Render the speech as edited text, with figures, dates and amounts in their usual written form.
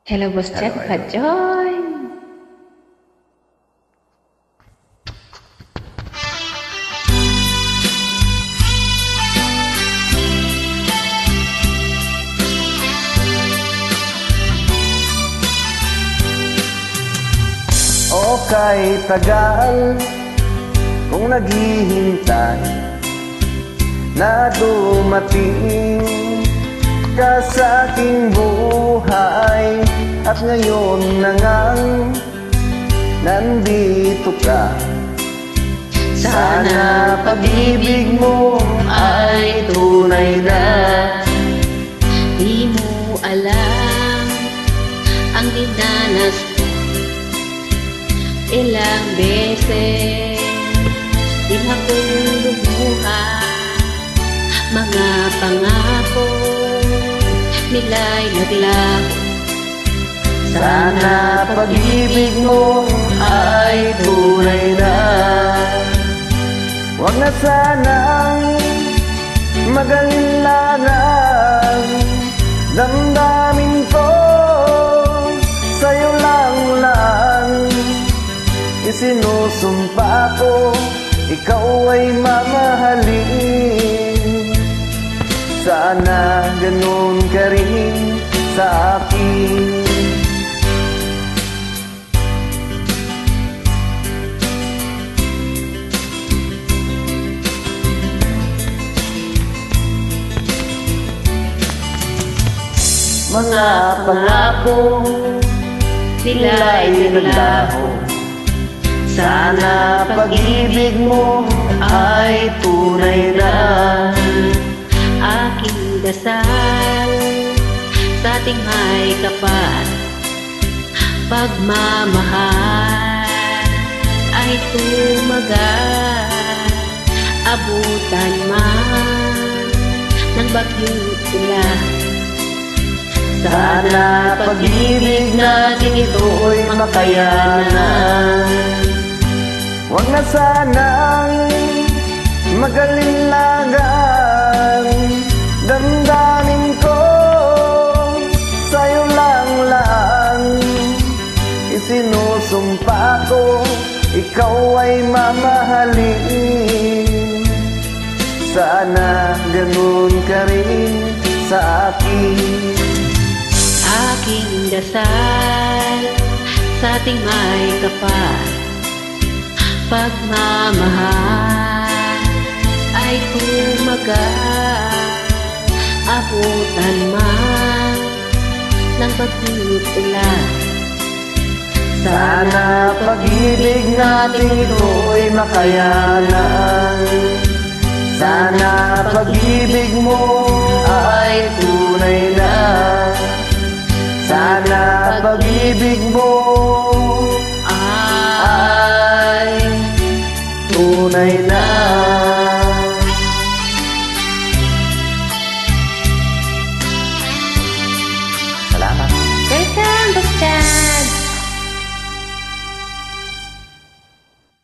Hello, Boss Jack. Hello, hello. Pa-join. O kay tagal kung naghihintay na dumating ka sa aking buhay, at ngayon na ngang nandito ka. Sana pag-ibig mo ay tunay na. Di mo alam ang dinanas ko. Ilang beses din akong lumuhan, mga pangako nila'y naglaho. Sana pag-ibig mo ay tunay na. Huwag na sanang magalinlangan, damdamin ko sa'yo lang. Isinusumpa ko, ikaw ay mamahalin. Sana ganun ka rin sa akin. Mga pangako nila'y naglaho. Sana pag-ibig mo ay tunay na. Aking dasal sa ating may kapat, pagmamahal ay tumagal. Abutan man ng bagyong ulan, Sana pag-ibig natin ito'y makayanan. Huwag na sanang magalinlangan, damdamin ko sa'yo lang. Isinusumpa ko, ikaw ay mamahalin. Sana ganun ka rin sa akin. aking dasal sa ating may kapat, pagmamahal ay tumagal. Abutan man ng bagyong ulan, Sana pag-ibig natin ito'y makayanan. Sana pag-ibig mo ay tunay na. Sana pag-ibig mo ay tunay na.